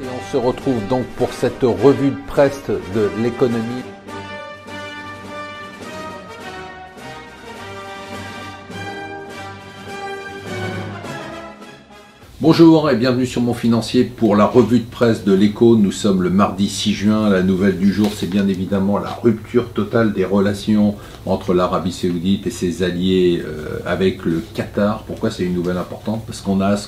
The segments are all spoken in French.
Et on se retrouve donc pour cette revue de presse de l'économie. Bonjour et bienvenue sur Mon Financier pour la revue de presse de l'Écho. Nous sommes le mardi 6 juin. La nouvelle du jour, c'est bien évidemment la rupture totale des relations entre l'Arabie Saoudite et ses alliés avec le Qatar. Pourquoi c'est une nouvelle importante? Parce qu'on a ce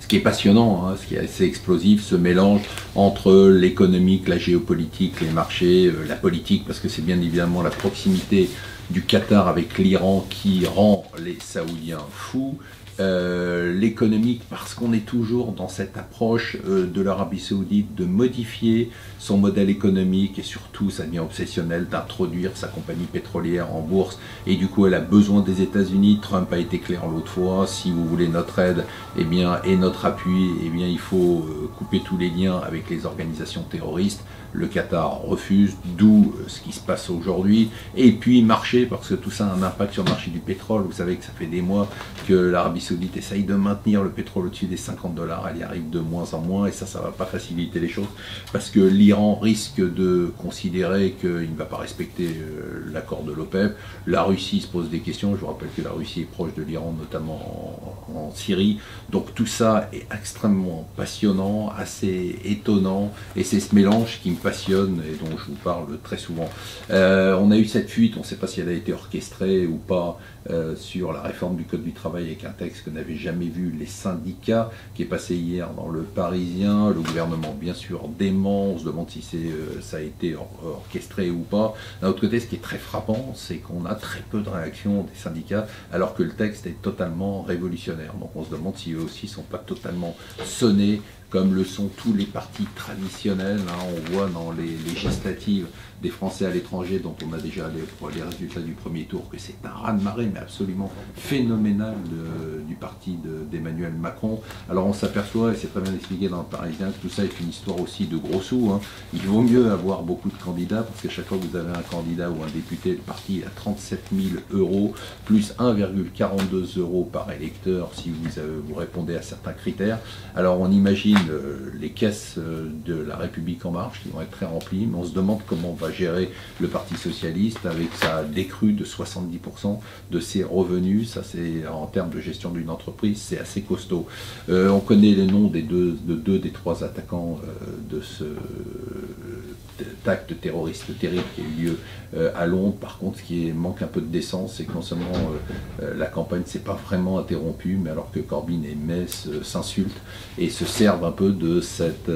qui est passionnant, ce qui est assez explosif, ce mélange entre l'économique, la géopolitique, les marchés, la politique, parce que c'est bien évidemment la proximité du Qatar avec l'Iran qui rend les Saoudiens fous. L'économique, parce qu'on est toujours dans cette approche de l'Arabie Saoudite de modifier son modèle économique et surtout ça devient obsessionnel d'introduire sa compagnie pétrolière en bourse et du coup elle a besoin des États-Unis. Trump a été clair l'autre fois, si vous voulez notre aide et notre appui, il faut couper tous les liens avec les organisations terroristes. Le Qatar refuse, d'où ce qui se passe aujourd'hui. Et puis marché, parce que tout ça a un impact sur le marché du pétrole. Vous savez que ça fait des mois que l'Arabie Saoudite essaye de maintenir le pétrole au-dessus des $50. Elle y arrive de moins en moins et ça ne va pas faciliter les choses parce que l'Iran risque de considérer qu'il ne va pas respecter l'accord de l'OPEP. La Russie se pose des questions. Je vous rappelle que la Russie est proche de l'Iran, notamment en Syrie. Donc tout ça est extrêmement passionnant, assez étonnant et c'est ce mélange qui me passionne et dont je vous parle très souvent. On a eu cette fuite, on ne sait pas si elle a été orchestrée ou pas, sur la réforme du Code du travail avec un texte que n'avaient jamais vu les syndicats, qui est passé hier dans le Parisien. Le gouvernement, bien sûr, dément. On se demande si ça a été orchestré ou pas. D'un autre côté, ce qui est très frappant, c'est qu'on a très peu de réactions des syndicats, alors que le texte est totalement révolutionnaire. Donc on se demande si eux aussi ne sont pas totalement sonnés, comme le sont tous les partis traditionnels. On voit dans les législatives des Français à l'étranger, dont on a déjà les résultats du premier tour, que c'est un raz-de-marée, mais absolument phénoménal du parti d'Emmanuel Macron. Alors on s'aperçoit, et c'est très bien expliqué dans le Parisien, que tout ça est une histoire aussi de gros sous. Il vaut mieux avoir beaucoup de candidats, parce qu'à chaque fois que vous avez un candidat ou un député, le parti a 37 000 €, plus 1,42 € par électeur si vous répondez à certains critères. Alors on imagine les caisses de la République En Marche qui vont être très remplies, mais on se demande comment va gérer le Parti Socialiste avec sa décrue de 70% de ses revenus. Ça, c'est en termes de gestion d'une entreprise, c'est assez costaud. On connaît les noms des deux des trois attaquants de cet acte terroriste terrible qui a eu lieu à Londres. Par contre, ce qui manque un peu de décence, c'est que non seulement la campagne ne s'est pas vraiment interrompue, mais alors que Corbyn et May s'insultent et se servent un peu de cet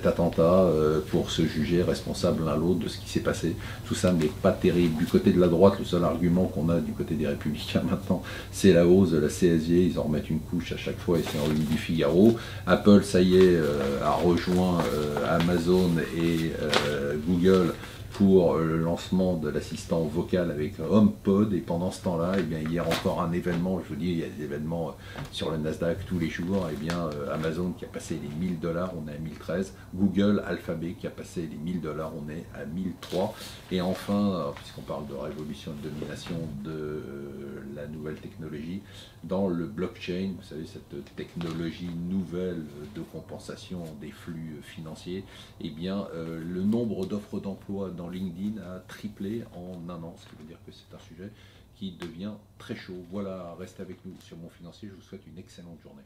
attentat pour se juger responsable l'un l'autre de ce qui s'est passé. Tout ça n'est pas terrible. Du côté de la droite, le seul argument qu'on a du côté des Républicains maintenant, c'est la hausse de la CSG. Ils en remettent une couche à chaque fois et c'est en une du Figaro. Apple, ça y est, a rejoint Amazon et Google pour le lancement de l'assistant vocal avec HomePod. Et pendant ce temps-là, hier encore un événement, je vous dis, il y a des événements sur le Nasdaq tous les jours. Amazon qui a passé les $1000, on est à 1013. Google, Alphabet qui a passé les $1000, on est à 1003. Et enfin, puisqu'on parle de révolution et de domination de la nouvelle technologie, dans le blockchain, vous savez, cette technologie nouvelle de compensation des flux financiers, le nombre d'offres d'emploi dans LinkedIn a triplé en un an, ce qui veut dire que c'est un sujet qui devient très chaud. Voilà, restez avec nous sur Mon Financier, je vous souhaite une excellente journée.